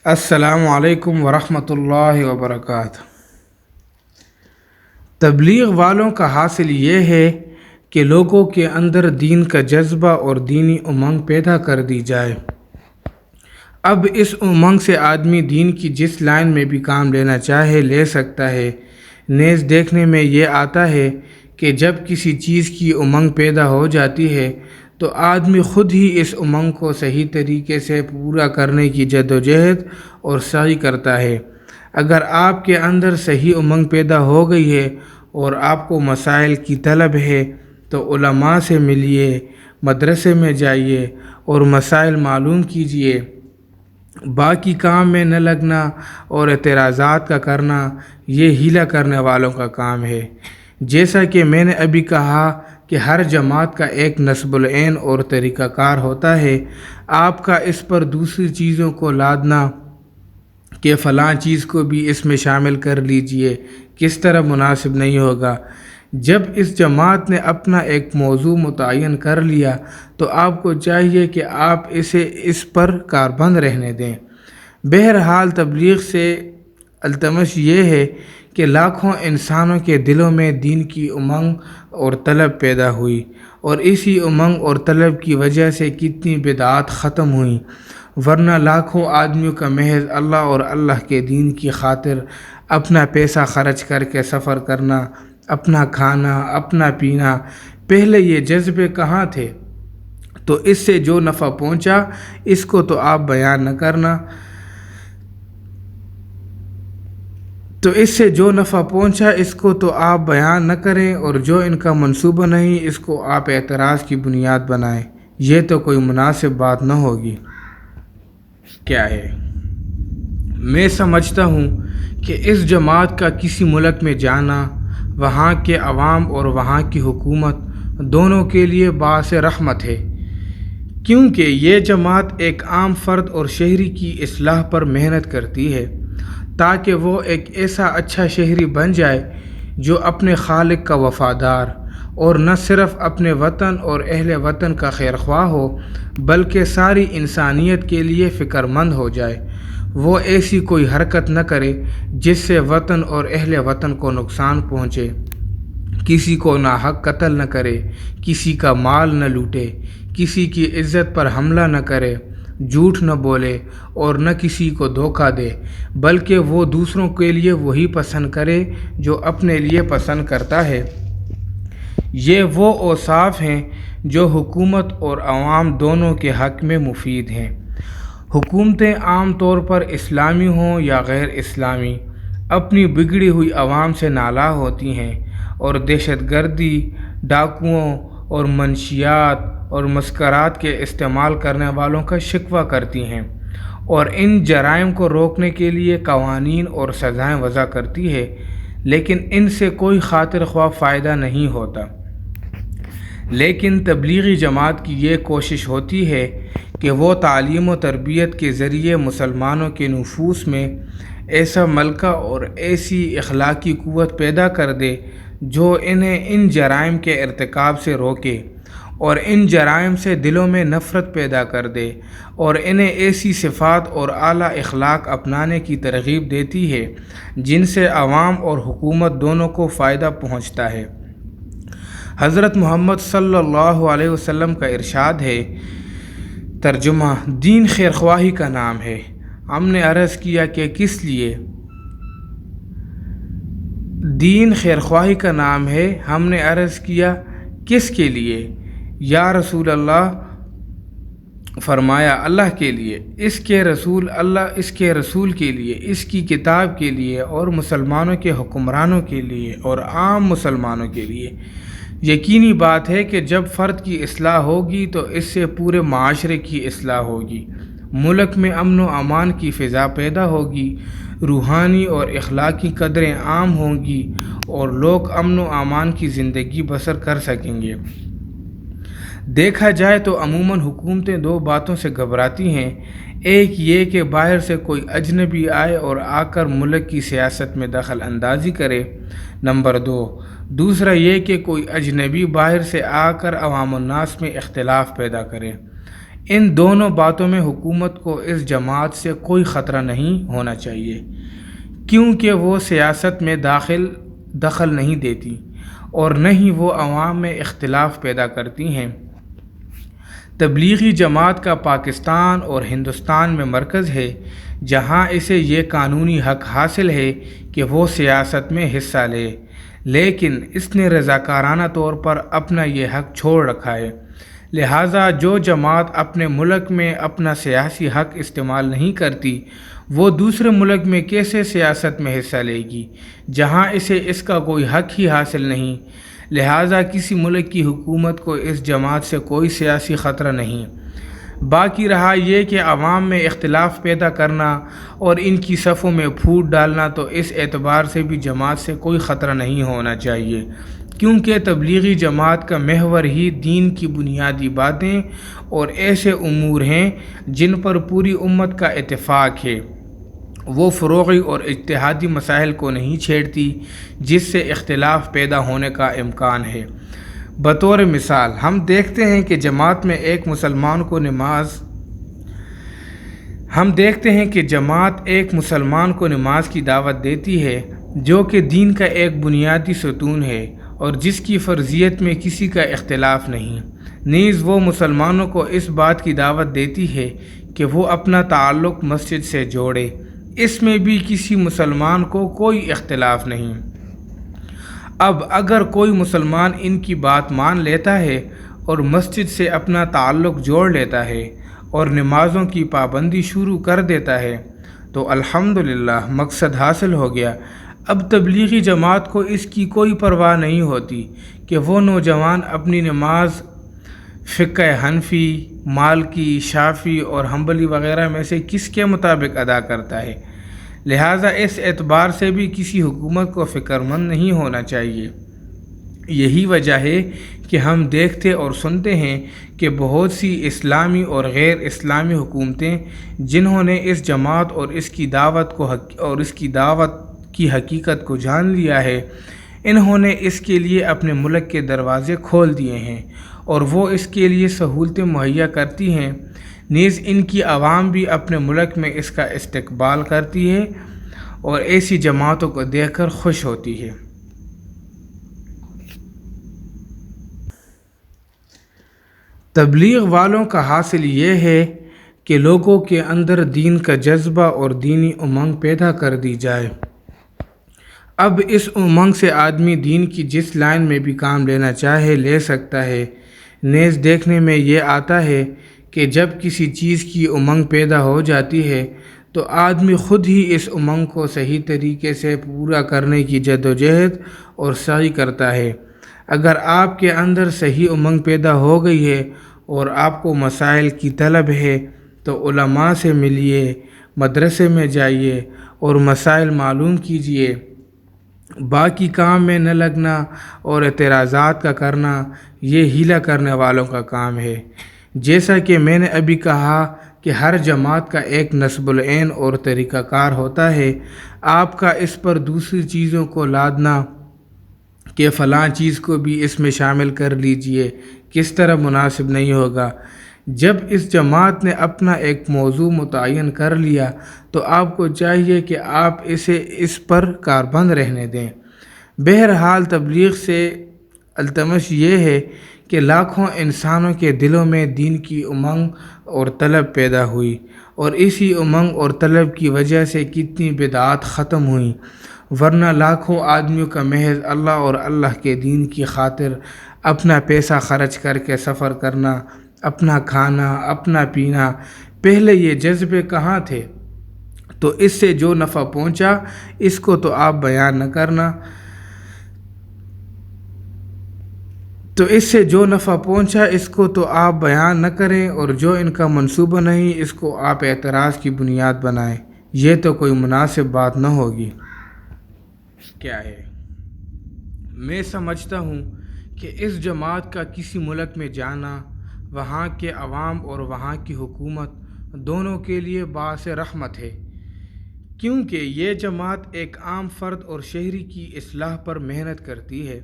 السلام علیکم ورحمۃ اللہ وبرکاتہ۔ تبلیغ والوں کا حاصل یہ ہے کہ لوگوں کے اندر دین کا جذبہ اور دینی امنگ پیدا کر دی جائے۔ اب اس امنگ سے آدمی دین کی جس لائن میں بھی کام لینا چاہے لے سکتا ہے۔ نیز دیکھنے میں یہ آتا ہے کہ جب کسی چیز کی امنگ پیدا ہو جاتی ہے تو آدمی خود ہی اس امنگ کو صحیح طریقے سے پورا کرنے کی جدوجہد اور سعی کرتا ہے۔ اگر آپ کے اندر صحیح امنگ پیدا ہو گئی ہے اور آپ کو مسائل کی طلب ہے تو علماء سے ملیے، مدرسے میں جائیے اور مسائل معلوم کیجیے۔ باقی کام میں نہ لگنا اور اعتراضات کا کرنا یہ ہیلہ کرنے والوں کا کام ہے۔ جیسا کہ میں نے ابھی کہا کہ ہر جماعت کا ایک نصب العین اور طریقہ کار ہوتا ہے۔ آپ کا اس پر دوسری چیزوں کو لادنا کہ فلاں چیز کو بھی اس میں شامل کر لیجئے کس طرح مناسب نہیں ہوگا۔ جب اس جماعت نے اپنا ایک موضوع متعین کر لیا تو آپ کو چاہیے کہ آپ اسے اس پر کاربند رہنے دیں۔ بہرحال تبلیغ سے التمس یہ ہے کہ لاکھوں انسانوں کے دلوں میں دین کی امنگ اور طلب پیدا ہوئی، اور اسی امنگ اور طلب کی وجہ سے کتنی بدعات ختم ہوئیں، ورنہ لاکھوں آدمیوں کا محض اللہ اور اللہ کے دین کی خاطر اپنا پیسہ خرچ کر کے سفر کرنا، اپنا کھانا، اپنا پینا، پہلے یہ جذبے کہاں تھے؟ تو اس سے جو نفع پہنچا اس کو تو آپ بیان نہ کریں اور جو ان کا منصوبہ نہیں اس کو آپ اعتراض کی بنیاد بنائیں۔ یہ تو کوئی مناسب بات نہ ہوگی۔ کیا ہے؟ میں سمجھتا ہوں کہ اس جماعت کا کسی ملک میں جانا وہاں کے عوام اور وہاں کی حکومت دونوں کے لیے باعث رحمت ہے، کیونکہ یہ جماعت ایک عام فرد اور شہری کی اصلاح پر محنت کرتی ہے تاکہ وہ ایک ایسا اچھا شہری بن جائے جو اپنے خالق کا وفادار اور نہ صرف اپنے وطن اور اہل وطن کا خیرخواہ ہو بلکہ ساری انسانیت کے لیے فکر مند ہو جائے۔ وہ ایسی کوئی حرکت نہ کرے جس سے وطن اور اہل وطن کو نقصان پہنچے، کسی کو ناحق قتل نہ کرے، کسی کا مال نہ لوٹے، کسی کی عزت پر حملہ نہ کرے، جھوٹ نہ بولے اور نہ کسی کو دھوکہ دے، بلکہ وہ دوسروں کے لیے وہی پسند کرے جو اپنے لیے پسند کرتا ہے۔ یہ وہ اوصاف ہیں جو حکومت اور عوام دونوں کے حق میں مفید ہیں۔ حکومتیں عام طور پر اسلامی ہوں یا غیر اسلامی اپنی بگڑی ہوئی عوام سے نالاں ہوتی ہیں اور دہشت گردی، ڈاکوؤں اور منشیات اور مسکرات کے استعمال کرنے والوں کا شکوہ کرتی ہیں اور ان جرائم کو روکنے کے لیے قوانین اور سزائیں وضع کرتی ہے، لیکن ان سے کوئی خاطر خواہ فائدہ نہیں ہوتا۔ لیکن تبلیغی جماعت کی یہ کوشش ہوتی ہے کہ وہ تعلیم و تربیت کے ذریعے مسلمانوں کے نفوس میں ایسا ملکہ اور ایسی اخلاقی قوت پیدا کر دے جو انہیں ان جرائم کے ارتکاب سے روکے اور ان جرائم سے دلوں میں نفرت پیدا کر دے اور انہیں ایسی صفات اور اعلیٰ اخلاق اپنانے کی ترغیب دیتی ہے جن سے عوام اور حکومت دونوں کو فائدہ پہنچتا ہے۔ حضرت محمد صلی اللہ علیہ وسلم کا ارشاد ہے، ترجمہ: دین خیرخواہی کا نام ہے۔ ہم نے عرض کیا کہ کس لیے؟ دین خیرخواہی کا نام ہے۔ ہم نے عرض کیا کس کے لیے یا رسول اللہ؟ فرمایا اللہ کے لیے، اس کے رسول کے لیے، اس کی کتاب کے لیے اور مسلمانوں کے حکمرانوں کے لیے اور عام مسلمانوں کے لیے۔ یقینی بات ہے کہ جب فرد کی اصلاح ہوگی تو اس سے پورے معاشرے کی اصلاح ہوگی، ملک میں امن و امان کی فضا پیدا ہوگی، روحانی اور اخلاقی قدریں عام ہوں گی اور لوگ امن و امان کی زندگی بسر کر سکیں گے۔ دیکھا جائے تو عموماً حکومتیں دو باتوں سے گھبراتی ہیں، ایک یہ کہ باہر سے کوئی اجنبی آئے اور آ کر ملک کی سیاست میں دخل اندازی کرے، نمبر دوسرا یہ کہ کوئی اجنبی باہر سے آ کر عوام الناس میں اختلاف پیدا کرے۔ ان دونوں باتوں میں حکومت کو اس جماعت سے کوئی خطرہ نہیں ہونا چاہیے، کیونکہ وہ سیاست میں دخل نہیں دیتی اور نہ ہی وہ عوام میں اختلاف پیدا کرتی ہیں۔ تبلیغی جماعت کا پاکستان اور ہندوستان میں مرکز ہے، جہاں اسے یہ قانونی حق حاصل ہے کہ وہ سیاست میں حصہ لے، لیکن اس نے رضاکارانہ طور پر اپنا یہ حق چھوڑ رکھا ہے۔ لہٰذا جو جماعت اپنے ملک میں اپنا سیاسی حق استعمال نہیں کرتی، وہ دوسرے ملک میں کیسے سیاست میں حصہ لے گی جہاں اسے اس کا کوئی حق ہی حاصل نہیں؟ لہٰذا کسی ملک کی حکومت کو اس جماعت سے کوئی سیاسی خطرہ نہیں۔ باقی رہا یہ کہ عوام میں اختلاف پیدا کرنا اور ان کی صفوں میں پھوٹ ڈالنا، تو اس اعتبار سے بھی جماعت سے کوئی خطرہ نہیں ہونا چاہیے، کیونکہ تبلیغی جماعت کا محور ہی دین کی بنیادی باتیں اور ایسے امور ہیں جن پر پوری امت کا اتفاق ہے۔ وہ فروعی اور اجتہادی مسائل کو نہیں چھیڑتی جس سے اختلاف پیدا ہونے کا امکان ہے۔ بطور مثال ہم دیکھتے ہیں کہ جماعت ایک مسلمان کو نماز کی دعوت دیتی ہے، جو کہ دین کا ایک بنیادی ستون ہے اور جس کی فرضیت میں کسی کا اختلاف نہیں۔ نیز وہ مسلمانوں کو اس بات کی دعوت دیتی ہے کہ وہ اپنا تعلق مسجد سے جوڑے، اس میں بھی کسی مسلمان کو کوئی اختلاف نہیں۔ اب اگر کوئی مسلمان ان کی بات مان لیتا ہے اور مسجد سے اپنا تعلق جوڑ لیتا ہے اور نمازوں کی پابندی شروع کر دیتا ہے تو الحمدللہ مقصد حاصل ہو گیا۔ اب تبلیغی جماعت کو اس کی کوئی پرواہ نہیں ہوتی کہ وہ نوجوان اپنی نماز فقہ حنفی، مالکی، شافعی اور حنبلی وغیرہ میں سے کس کے مطابق ادا کرتا ہے۔ لہٰذا اس اعتبار سے بھی کسی حکومت کو فکر مند نہیں ہونا چاہیے۔ یہی وجہ ہے کہ ہم دیکھتے اور سنتے ہیں کہ بہت سی اسلامی اور غیر اسلامی حکومتیں جنہوں نے اس جماعت اور اس کی دعوت کی حقیقت کو جان لیا ہے، انہوں نے اس کے لیے اپنے ملک کے دروازے کھول دیے ہیں اور وہ اس کے لیے سہولتیں مہیا کرتی ہیں۔ نیز ان کی عوام بھی اپنے ملک میں اس کا استقبال کرتی ہے اور ایسی جماعتوں کو دیکھ کر خوش ہوتی ہے۔ تبلیغ والوں کا حاصل یہ ہے کہ لوگوں کے اندر دین کا جذبہ اور دینی امنگ پیدا کر دی جائے۔ اب اس امنگ سے آدمی دین کی جس لائن میں بھی کام لینا چاہے لے سکتا ہے۔ نیز دیکھنے میں یہ آتا ہے کہ جب کسی چیز کی امنگ پیدا ہو جاتی ہے تو آدمی خود ہی اس امنگ کو صحیح طریقے سے پورا کرنے کی جدوجہد اور سعی کرتا ہے۔ اگر آپ کے اندر صحیح امنگ پیدا ہو گئی ہے اور آپ کو مسائل کی طلب ہے تو علماء سے ملیے، مدرسے میں جائیے اور مسائل معلوم کیجیے۔ باقی کام میں نہ لگنا اور اعتراضات کا کرنا یہ ہیلا کرنے والوں کا کام ہے۔ جیسا کہ میں نے ابھی کہا کہ ہر جماعت کا ایک نصب العین اور طریقہ کار ہوتا ہے، آپ کا اس پر دوسری چیزوں کو لادنا کہ فلاں چیز کو بھی اس میں شامل کر لیجئے کس طرح مناسب نہیں ہوگا۔ جب اس جماعت نے اپنا ایک موضوع متعین کر لیا تو آپ کو چاہیے کہ آپ اسے اس پر کاربند رہنے دیں۔ بہرحال تبلیغ سے التمس یہ ہے کہ لاکھوں انسانوں کے دلوں میں دین کی امنگ اور طلب پیدا ہوئی اور اسی امنگ اور طلب کی وجہ سے کتنی بدعات ختم ہوئیں، ورنہ لاکھوں آدمیوں کا محض اللہ اور اللہ کے دین کی خاطر اپنا پیسہ خرچ کر کے سفر کرنا، اپنا کھانا، اپنا پینا، پہلے یہ جذبے کہاں تھے؟ تو اس سے جو نفع پہنچا اس کو تو آپ بیان نہ کریں اور جو ان کا منصوبہ نہیں اس کو آپ اعتراض کی بنیاد بنائیں، یہ تو کوئی مناسب بات نہ ہوگی۔ کیا ہے؟ میں سمجھتا ہوں کہ اس جماعت کا کسی ملک میں جانا وہاں کے عوام اور وہاں کی حکومت دونوں کے لیے باعث رحمت ہے، کیونکہ یہ جماعت ایک عام فرد اور شہری کی اصلاح پر محنت کرتی ہے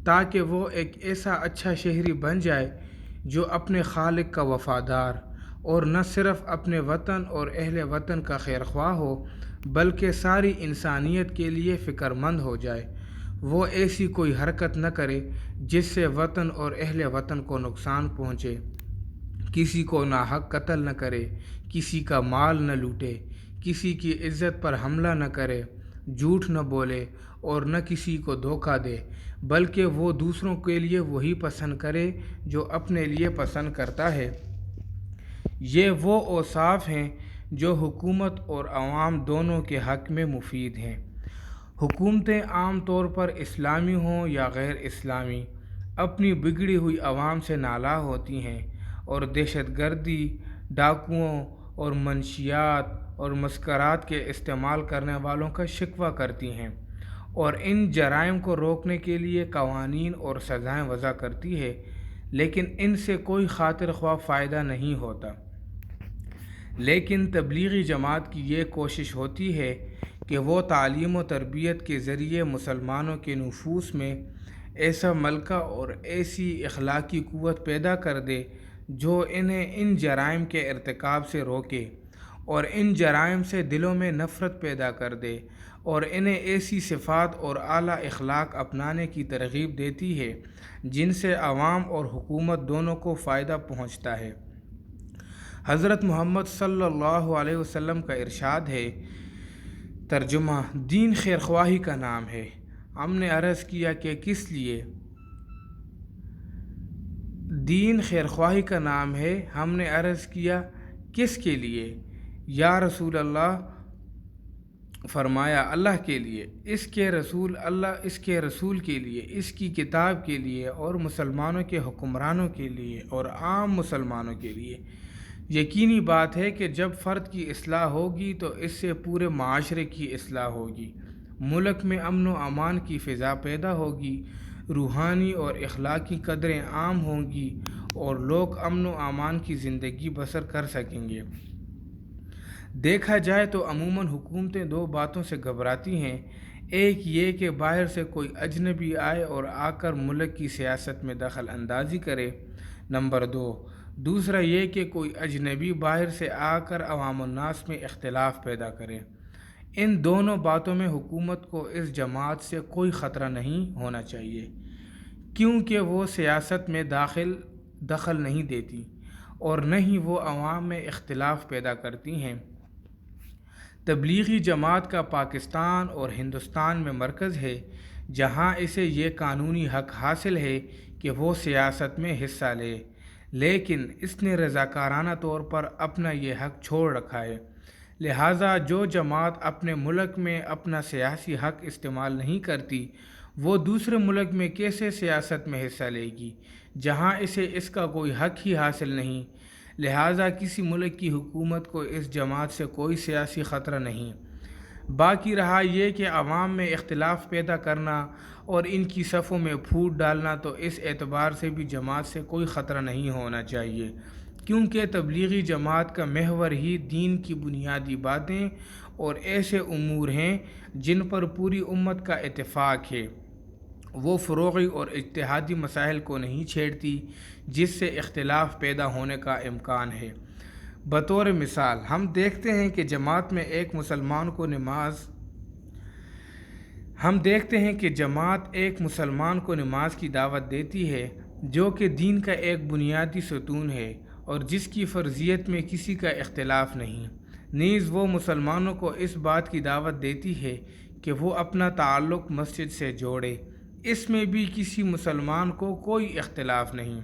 تاکہ وہ ایک ایسا اچھا شہری بن جائے جو اپنے خالق کا وفادار اور نہ صرف اپنے وطن اور اہل وطن کا خیر خواہ ہو بلکہ ساری انسانیت کے لیے فکر مند ہو جائے۔ وہ ایسی کوئی حرکت نہ کرے جس سے وطن اور اہل وطن کو نقصان پہنچے، کسی کو ناحق قتل نہ کرے، کسی کا مال نہ لوٹے، کسی کی عزت پر حملہ نہ کرے، جھوٹ نہ بولے اور نہ کسی کو دھوکہ دے، بلکہ وہ دوسروں کے لیے وہی پسند کرے جو اپنے لیے پسند کرتا ہے۔ یہ وہ اوصاف ہیں جو حکومت اور عوام دونوں کے حق میں مفید ہیں۔ حکومتیں عام طور پر اسلامی ہوں یا غیر اسلامی اپنی بگڑی ہوئی عوام سے نالاں ہوتی ہیں اور دہشت گردی، ڈاکوؤں اور منشیات اور مسکرات کے استعمال کرنے والوں کا شکوہ کرتی ہیں اور ان جرائم کو روکنے کے لیے قوانین اور سزائیں وضع کرتی ہے، لیکن ان سے کوئی خاطر خواہ فائدہ نہیں ہوتا۔ لیکن تبلیغی جماعت کی یہ کوشش ہوتی ہے کہ وہ تعلیم و تربیت کے ذریعے مسلمانوں کے نفوس میں ایسا ملکہ اور ایسی اخلاقی قوت پیدا کر دے جو انہیں ان جرائم کے ارتکاب سے روکے اور ان جرائم سے دلوں میں نفرت پیدا کر دے اور انہیں ایسی صفات اور اعلیٰ اخلاق اپنانے کی ترغیب دیتی ہے جن سے عوام اور حکومت دونوں کو فائدہ پہنچتا ہے۔ حضرت محمد صلی اللہ علیہ وسلم کا ارشاد ہے، ترجمہ: دین خیرخواہی کا نام ہے۔ ہم نے عرض کیا کہ کس لیے؟ دین خیرخواہی کا نام ہے۔ ہم نے عرض کیا کس کے لیے؟ یا رسول اللہ، فرمایا اللہ کے لیے، اس کے رسول کے لیے، اس کی کتاب کے لیے اور مسلمانوں کے حکمرانوں کے لیے اور عام مسلمانوں کے لیے۔ یقینی بات ہے کہ جب فرد کی اصلاح ہوگی تو اس سے پورے معاشرے کی اصلاح ہوگی، ملک میں امن و امان کی فضا پیدا ہوگی، روحانی اور اخلاقی قدریں عام ہوں گی اور لوگ امن و امان کی زندگی بسر کر سکیں گے۔ دیکھا جائے تو عموماً حکومتیں دو باتوں سے گھبراتی ہیں، ایک یہ کہ باہر سے کوئی اجنبی آئے اور آ کر ملک کی سیاست میں دخل اندازی کرے، نمبر دوسرا یہ کہ کوئی اجنبی باہر سے آ کر عوام الناس میں اختلاف پیدا کرے۔ ان دونوں باتوں میں حکومت کو اس جماعت سے کوئی خطرہ نہیں ہونا چاہیے، کیونکہ وہ سیاست میں دخل نہیں دیتی اور نہ ہی وہ عوام میں اختلاف پیدا کرتی ہیں۔ تبلیغی جماعت کا پاکستان اور ہندوستان میں مرکز ہے، جہاں اسے یہ قانونی حق حاصل ہے کہ وہ سیاست میں حصہ لے، لیکن اس نے رضاکارانہ طور پر اپنا یہ حق چھوڑ رکھا ہے۔ لہٰذا جو جماعت اپنے ملک میں اپنا سیاسی حق استعمال نہیں کرتی، وہ دوسرے ملک میں کیسے سیاست میں حصہ لے گی جہاں اسے اس کا کوئی حق ہی حاصل نہیں؟ لہٰذا کسی ملک کی حکومت کو اس جماعت سے کوئی سیاسی خطرہ نہیں۔ باقی رہا یہ کہ عوام میں اختلاف پیدا کرنا اور ان کی صفوں میں پھوٹ ڈالنا، تو اس اعتبار سے بھی جماعت سے کوئی خطرہ نہیں ہونا چاہیے، کیونکہ تبلیغی جماعت کا محور ہی دین کی بنیادی باتیں اور ایسے امور ہیں جن پر پوری امت کا اتفاق ہے۔ وہ فروعی اور اجتہادی مسائل کو نہیں چھیڑتی جس سے اختلاف پیدا ہونے کا امکان ہے۔ بطور مثال ہم دیکھتے ہیں کہ جماعت ایک مسلمان کو نماز کی دعوت دیتی ہے، جو کہ دین کا ایک بنیادی ستون ہے اور جس کی فرضیت میں کسی کا اختلاف نہیں۔ نیز وہ مسلمانوں کو اس بات کی دعوت دیتی ہے کہ وہ اپنا تعلق مسجد سے جوڑے، اس میں بھی کسی مسلمان کو کوئی اختلاف نہیں۔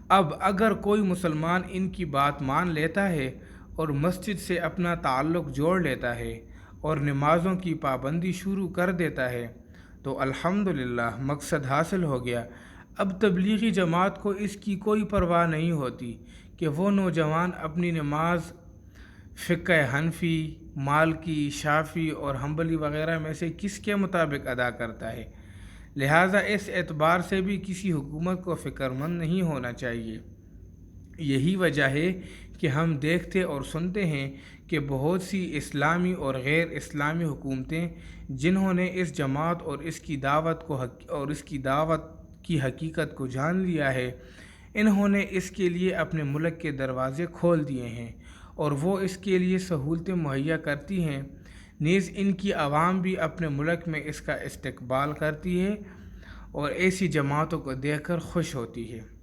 اب اگر کوئی مسلمان ان کی بات مان لیتا ہے اور مسجد سے اپنا تعلق جوڑ لیتا ہے اور نمازوں کی پابندی شروع کر دیتا ہے تو الحمدللہ مقصد حاصل ہو گیا۔ اب تبلیغی جماعت کو اس کی کوئی پرواہ نہیں ہوتی کہ وہ نوجوان اپنی نماز فقہ حنفی، مالکی، شافعی اور حنبلی وغیرہ میں سے کس کے مطابق ادا کرتا ہے۔ لہٰذا اس اعتبار سے بھی کسی حکومت کو فکر مند نہیں ہونا چاہیے۔ یہی وجہ ہے کہ ہم دیکھتے اور سنتے ہیں کہ بہت سی اسلامی اور غیر اسلامی حکومتیں جنہوں نے اس جماعت اور اس کی دعوت کی حقیقت کو جان لیا ہے، انہوں نے اس کے لیے اپنے ملک کے دروازے کھول دیے ہیں اور وہ اس کے لیے سہولتیں مہیا کرتی ہیں، نیز ان کی عوام بھی اپنے ملک میں اس کا استقبال کرتی ہے اور ایسی جماعتوں کو دیکھ کر خوش ہوتی ہے۔